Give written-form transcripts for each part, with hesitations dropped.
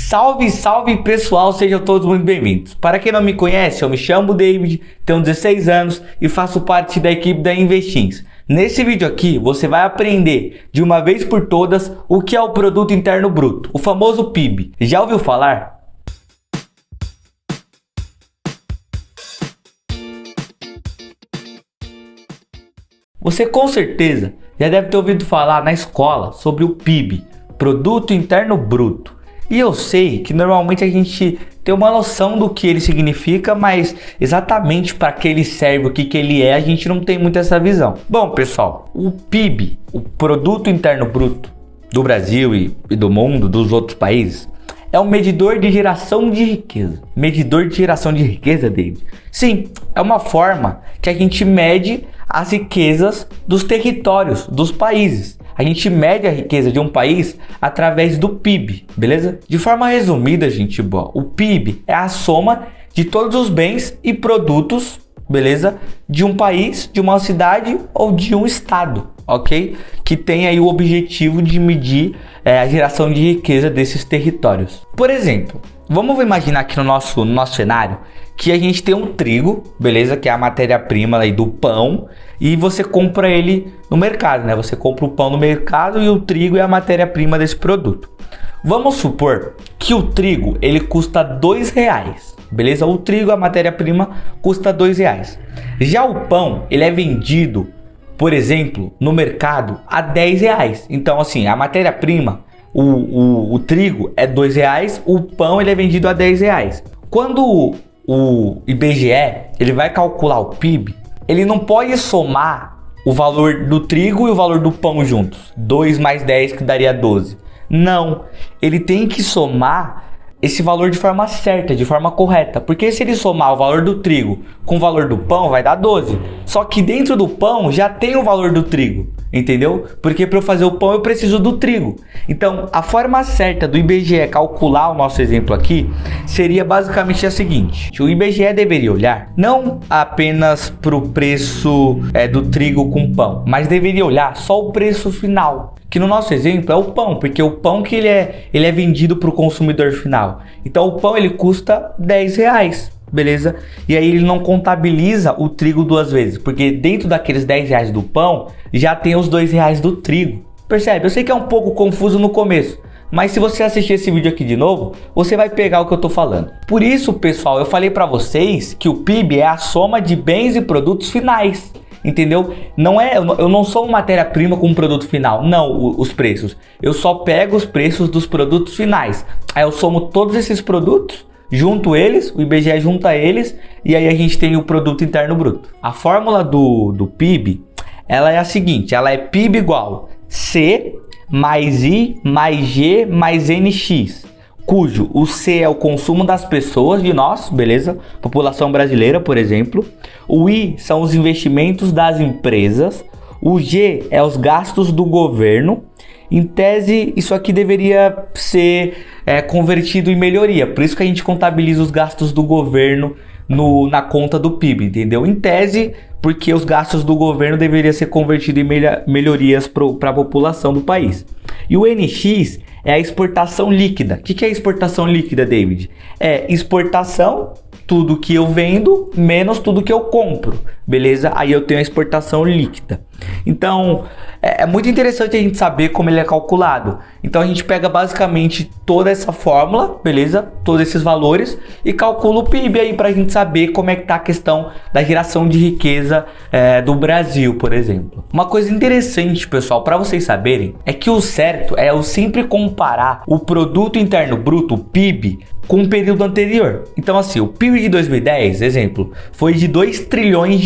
Salve, salve pessoal, sejam todos muito bem-vindos. Para quem não me conhece, eu me chamo David, tenho 16 anos e faço parte da equipe da Investins. Nesse vídeo aqui, você vai aprender de uma vez por todas o que é o Produto Interno Bruto, o famoso PIB. Já ouviu falar? Você com certeza já deve ter ouvido falar na escola sobre o PIB, Produto Interno Bruto. E eu sei que normalmente a gente tem uma noção do que ele significa, mas exatamente para que ele serve, o que ele é, a gente não tem muito essa visão. Bom, pessoal, o PIB, o Produto Interno Bruto do Brasil e do mundo, dos outros países, é um medidor de geração de riqueza. Medidor de geração de riqueza, David? Sim, é uma forma que a gente mede as riquezas dos territórios, dos países. A gente mede a riqueza de um país através do PIB, beleza? De forma resumida, gente boa, o PIB é a soma de todos os bens e produtos, beleza? De um país, de uma cidade ou de um estado, ok? Que tem aí o objetivo de medir a geração de riqueza desses territórios. Por exemplo, vamos imaginar aqui no nosso cenário que a gente tem um trigo, beleza? Que é a matéria-prima aí do pão, e você compra ele no mercado, né? Você compra o pão no mercado e o trigo é a matéria-prima desse produto. Vamos supor que o trigo ele custa R$2, beleza? O trigo, a matéria-prima, custa R$2. Já o pão, ele é vendido, por exemplo, no mercado a R$10. Então, assim, a matéria-prima, o trigo é R$2, o pão ele é vendido a R$10. Quando o IBGE ele vai calcular o PIB, ele não pode somar o valor do trigo e o valor do pão juntos. 2 mais 10 que daria 12. Não, ele tem que somar esse valor de forma certa, de forma correta. Porque se ele somar o valor do trigo com o valor do pão, vai dar 12. Só que dentro do pão já tem o valor do trigo, entendeu? Porque para eu fazer o pão eu preciso do trigo. Então, a forma certa do IBGE calcular o nosso exemplo aqui seria basicamente a seguinte. O IBGE deveria olhar não apenas para o preço do trigo com pão, mas deveria olhar só o preço final. Que no nosso exemplo é o pão, porque o pão que ele é vendido para o consumidor final. Então o pão ele custa R$10, beleza? E aí ele não contabiliza o trigo duas vezes, porque dentro daqueles R$10 do pão já tem os R$2 do trigo. Percebe? Eu sei que é um pouco confuso no começo, mas se você assistir esse vídeo aqui de novo, você vai pegar o que eu tô falando. Por isso, pessoal, eu falei para vocês que o PIB é a soma de bens e produtos finais. Entendeu? Eu não sou uma matéria-prima com um produto final, não, os preços. Eu só pego os preços dos produtos finais. Aí eu somo todos esses produtos, junto eles, o IBGE junta eles, e aí a gente tem o Produto Interno Bruto. A fórmula do PIB, ela é a seguinte, ela é PIB igual C mais I mais G mais NX. Cujo o C é o consumo das pessoas, de nós, beleza? População brasileira, por exemplo. O I são os investimentos das empresas. O G é os gastos do governo. Em tese, isso aqui deveria ser convertido em melhoria. Por isso que a gente contabiliza os gastos do governo na conta do PIB, entendeu? Em tese, porque os gastos do governo deveriam ser convertidos em melhorias para a população do país. E o NX é a exportação líquida. O que é exportação líquida, David? É exportação, tudo que eu vendo, menos tudo que eu compro, beleza? Aí eu tenho a exportação líquida. Então, é muito interessante a gente saber como ele é calculado. Então, a gente pega basicamente toda essa fórmula, beleza? Todos esses valores e calcula o PIB aí pra gente saber como é que tá a questão da geração de riqueza do Brasil, por exemplo. Uma coisa interessante, pessoal, para vocês saberem, é que o certo é eu sempre comparar o Produto Interno Bruto, o PIB, com o período anterior. Então assim, o PIB de 2010, exemplo, foi de R$2 trilhões.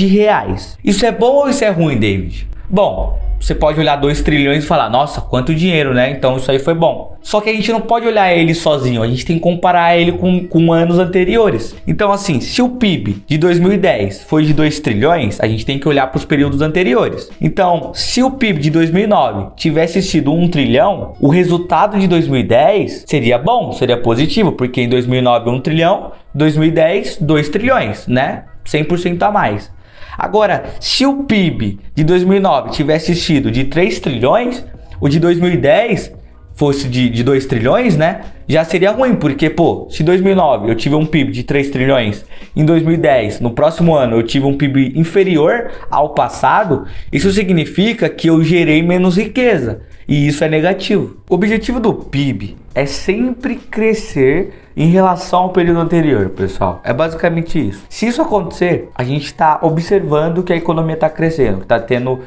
Isso é bom ou isso é ruim, David? Bom, você pode olhar 2 trilhões e falar, nossa, quanto dinheiro, né? Então isso aí foi bom. Só que a gente não pode olhar ele sozinho, a gente tem que comparar ele com anos anteriores. Então assim, se o PIB de 2010 foi de 2 trilhões, a gente tem que olhar para os períodos anteriores. Então, se o PIB de 2009 tivesse sido 1 trilhão, o resultado de 2010 seria bom, seria positivo, porque em 2009 1 trilhão, 2010 2 trilhões, né? 100% a mais. Agora, se o PIB de 2009 tivesse sido de 3 trilhões, o de 2010 fosse de 2 trilhões, né? Já seria ruim, porque, pô, se em 2009 eu tive um PIB de 3 trilhões, em 2010, no próximo ano, eu tive um PIB inferior ao passado, isso significa que eu gerei menos riqueza. E isso é negativo. O objetivo do PIB é sempre crescer em relação ao período anterior, pessoal. É basicamente isso. Se isso acontecer, a gente está observando que a economia está crescendo, que está tendo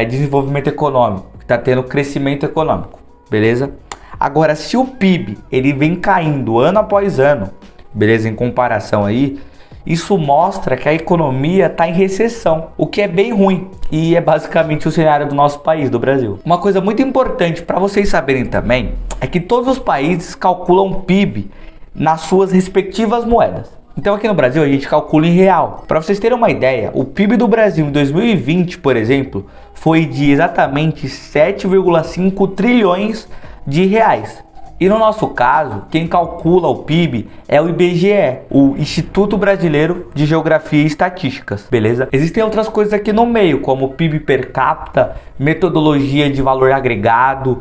desenvolvimento econômico, que está tendo crescimento econômico, beleza? Agora, se o PIB ele vem caindo ano após ano, beleza? Em comparação aí, isso mostra que a economia está em recessão, o que é bem ruim. E é basicamente o cenário do nosso país, do Brasil. Uma coisa muito importante para vocês saberem também é que todos os países calculam PIB nas suas respectivas moedas. Então aqui no Brasil a gente calcula em real. Para vocês terem uma ideia, o PIB do Brasil em 2020, por exemplo, foi de exatamente 7,5 trilhões de reais. E no nosso caso, quem calcula o PIB é o IBGE, o Instituto Brasileiro de Geografia e Estatísticas, beleza? Existem outras coisas aqui no meio, como PIB per capita, metodologia de valor agregado,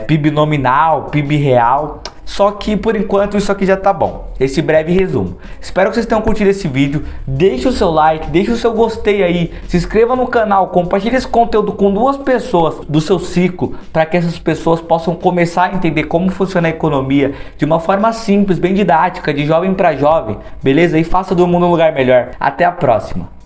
PIB nominal, PIB real. Só que por enquanto isso aqui já tá bom. Esse breve resumo. Espero que vocês tenham curtido esse vídeo. Deixe o seu like, deixe o seu gostei aí. Se inscreva no canal, compartilhe esse conteúdo com 2 pessoas do seu ciclo, para que essas pessoas possam começar a entender como funciona a economia de uma forma simples, bem didática, de jovem para jovem, beleza? E faça do mundo um lugar melhor. Até a próxima.